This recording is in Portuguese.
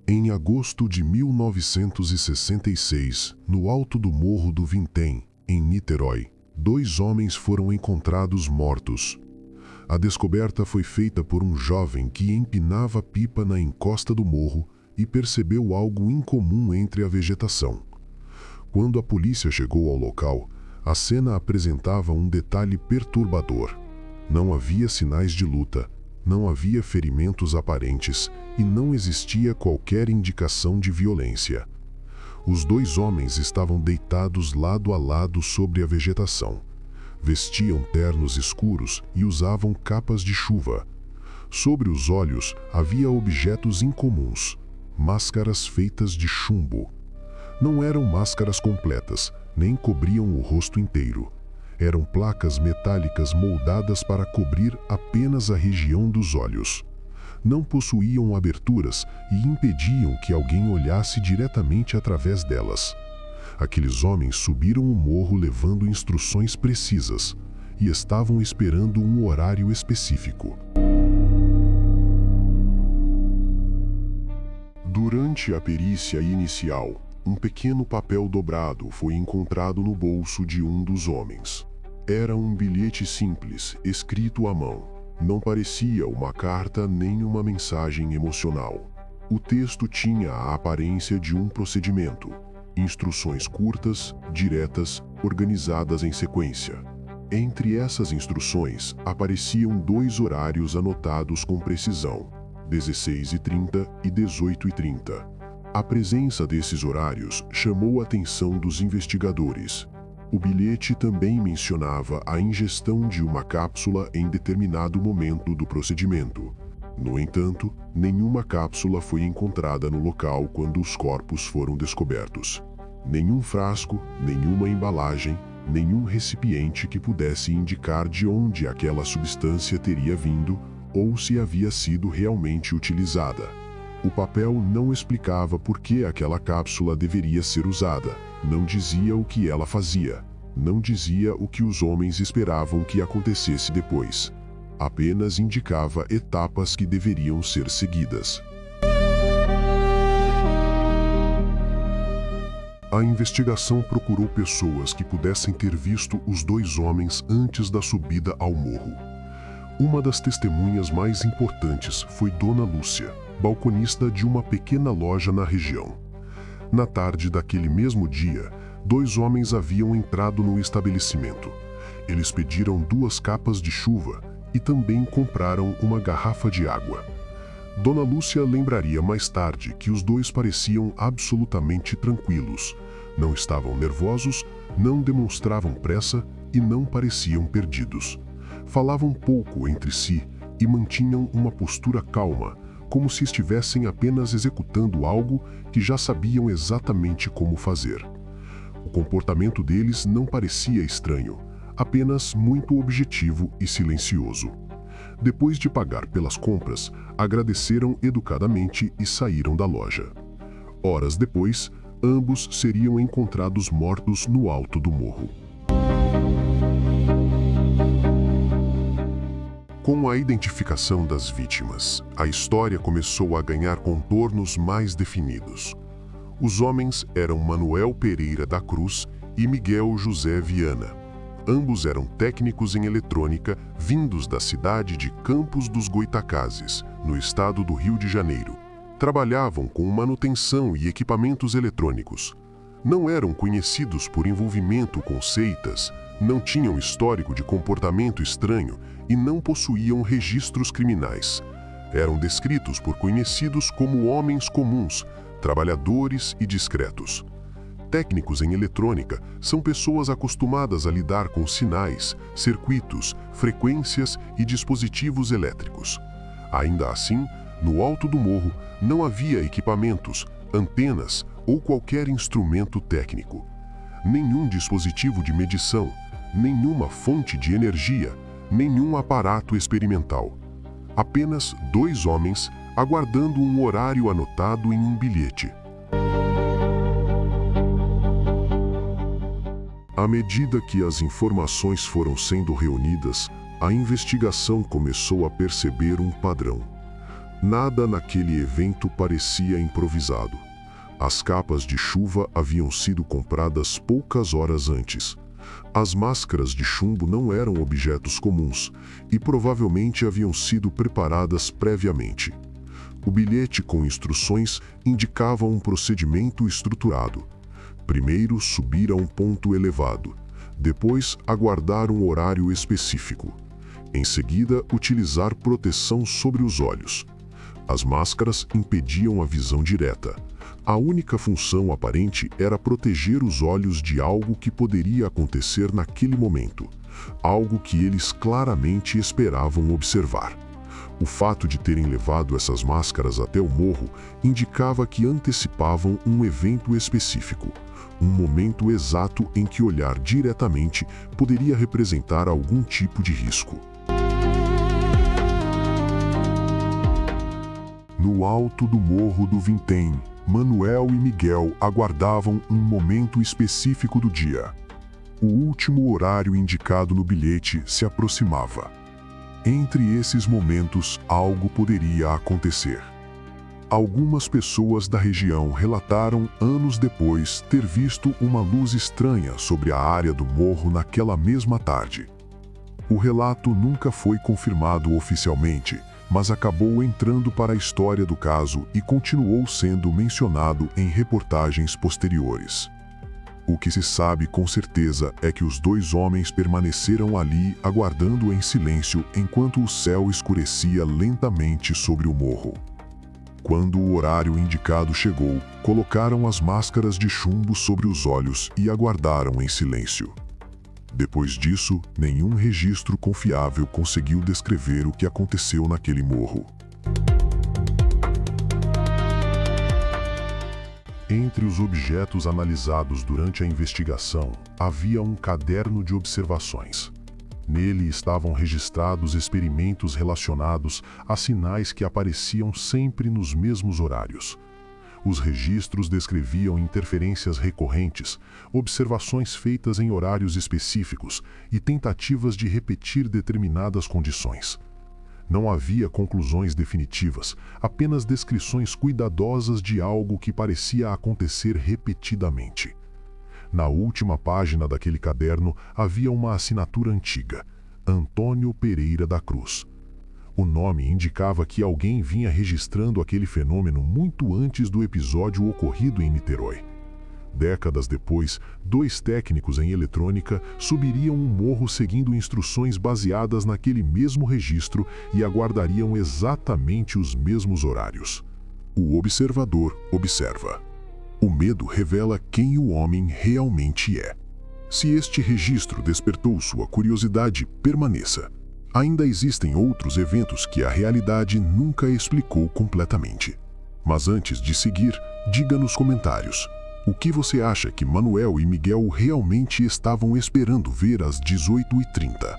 Em agosto de 1966, no alto do Morro do Vintém, em Niterói, 2 homens foram encontrados mortos. A descoberta foi feita por um jovem que empinava pipa na encosta do morro e percebeu algo incomum entre a vegetação. Quando a polícia chegou ao local, a cena apresentava um detalhe perturbador. Não havia sinais de luta, não havia ferimentos aparentes e não existia qualquer indicação de violência. Os 2 homens estavam deitados lado a lado sobre a vegetação. Vestiam ternos escuros e usavam capas de chuva. Sobre os olhos havia objetos incomuns, máscaras feitas de chumbo. Não eram máscaras completas, nem cobriam o rosto inteiro. Eram placas metálicas moldadas para cobrir apenas a região dos olhos. Não possuíam aberturas e impediam que alguém olhasse diretamente através delas. Aqueles homens subiram o morro levando instruções precisas e estavam esperando um horário específico. Durante a perícia inicial, um pequeno papel dobrado foi encontrado no bolso de um dos homens. Era um bilhete simples, escrito à mão. Não parecia uma carta nem uma mensagem emocional. O texto tinha a aparência de um procedimento. Instruções curtas, diretas, organizadas em sequência. Entre essas instruções, apareciam 2 horários anotados com precisão: 16h30 e 18h30. A presença desses horários chamou a atenção dos investigadores. O bilhete também mencionava a ingestão de uma cápsula em determinado momento do procedimento. No entanto, nenhuma cápsula foi encontrada no local quando os corpos foram descobertos. Nenhum frasco, nenhuma embalagem, nenhum recipiente que pudesse indicar de onde aquela substância teria vindo ou se havia sido realmente utilizada. O papel não explicava por que aquela cápsula deveria ser usada, não dizia o que ela fazia, não dizia o que os homens esperavam que acontecesse depois. Apenas indicava etapas que deveriam ser seguidas. A investigação procurou pessoas que pudessem ter visto os 2 homens antes da subida ao morro. Uma das testemunhas mais importantes foi Dona Lúcia, balconista de uma pequena loja na região. Na tarde daquele mesmo dia, 2 homens haviam entrado no estabelecimento. Eles pediram 2 capas de chuva e também compraram uma garrafa de água. Dona Lúcia lembraria mais tarde que os 2 pareciam absolutamente tranquilos. Não estavam nervosos, não demonstravam pressa e não pareciam perdidos. Falavam pouco entre si e mantinham uma postura calma, como se estivessem apenas executando algo que já sabiam exatamente como fazer. O comportamento deles não parecia estranho, apenas muito objetivo e silencioso. Depois de pagar pelas compras, agradeceram educadamente e saíram da loja. Horas depois, ambos seriam encontrados mortos no alto do morro. Com a identificação das vítimas, a história começou a ganhar contornos mais definidos. Os homens eram Manuel Pereira da Cruz e Miguel José Viana. Ambos eram técnicos em eletrônica vindos da cidade de Campos dos Goytacazes, no estado do Rio de Janeiro. Trabalhavam com manutenção e equipamentos eletrônicos. Não eram conhecidos por envolvimento com seitas, não tinham histórico de comportamento estranho e não possuíam registros criminais. Eram descritos por conhecidos como homens comuns, trabalhadores e discretos. Técnicos em eletrônica são pessoas acostumadas a lidar com sinais, circuitos, frequências e dispositivos elétricos. Ainda assim, no alto do morro não havia equipamentos, antenas ou qualquer instrumento técnico. Nenhum dispositivo de medição, nenhuma fonte de energia, nenhum aparato experimental. Apenas 2 homens aguardando um horário anotado em um bilhete. À medida que as informações foram sendo reunidas, a investigação começou a perceber um padrão. Nada naquele evento parecia improvisado. As capas de chuva haviam sido compradas poucas horas antes. As máscaras de chumbo não eram objetos comuns e provavelmente haviam sido preparadas previamente. O bilhete com instruções indicava um procedimento estruturado. Primeiro, subir a um ponto elevado. Depois, aguardar um horário específico. Em seguida, utilizar proteção sobre os olhos. As máscaras impediam a visão direta. A única função aparente era proteger os olhos de algo que poderia acontecer naquele momento, algo que eles claramente esperavam observar. O fato de terem levado essas máscaras até o morro indicava que antecipavam um evento específico, um momento exato em que olhar diretamente poderia representar algum tipo de risco. No alto do Morro do Vintém, Manuel e Miguel aguardavam um momento específico do dia. O último horário indicado no bilhete se aproximava. Entre esses momentos, algo poderia acontecer. Algumas pessoas da região relataram anos depois ter visto uma luz estranha sobre a área do morro naquela mesma tarde. O relato nunca foi confirmado oficialmente, mas acabou entrando para a história do caso e continuou sendo mencionado em reportagens posteriores. O que se sabe com certeza é que os dois homens permaneceram ali aguardando em silêncio enquanto o céu escurecia lentamente sobre o morro. Quando o horário indicado chegou, colocaram as máscaras de chumbo sobre os olhos e aguardaram em silêncio. Depois disso, nenhum registro confiável conseguiu descrever o que aconteceu naquele morro. Entre os objetos analisados durante a investigação, havia um caderno de observações. Nele estavam registrados experimentos relacionados a sinais que apareciam sempre nos mesmos horários. Os registros descreviam interferências recorrentes, observações feitas em horários específicos e tentativas de repetir determinadas condições. Não havia conclusões definitivas, apenas descrições cuidadosas de algo que parecia acontecer repetidamente. Na última página daquele caderno havia uma assinatura antiga: Antônio Pereira da Cruz. O nome indicava que alguém vinha registrando aquele fenômeno muito antes do episódio ocorrido em Niterói. Décadas depois, dois técnicos em eletrônica subiriam um morro seguindo instruções baseadas naquele mesmo registro e aguardariam exatamente os mesmos horários. O observador observa. O medo revela quem o homem realmente é. Se este registro despertou sua curiosidade, permaneça. Ainda existem outros eventos que a realidade nunca explicou completamente. Mas antes de seguir, diga nos comentários: o que você acha que Manuel e Miguel realmente estavam esperando ver às 18h30?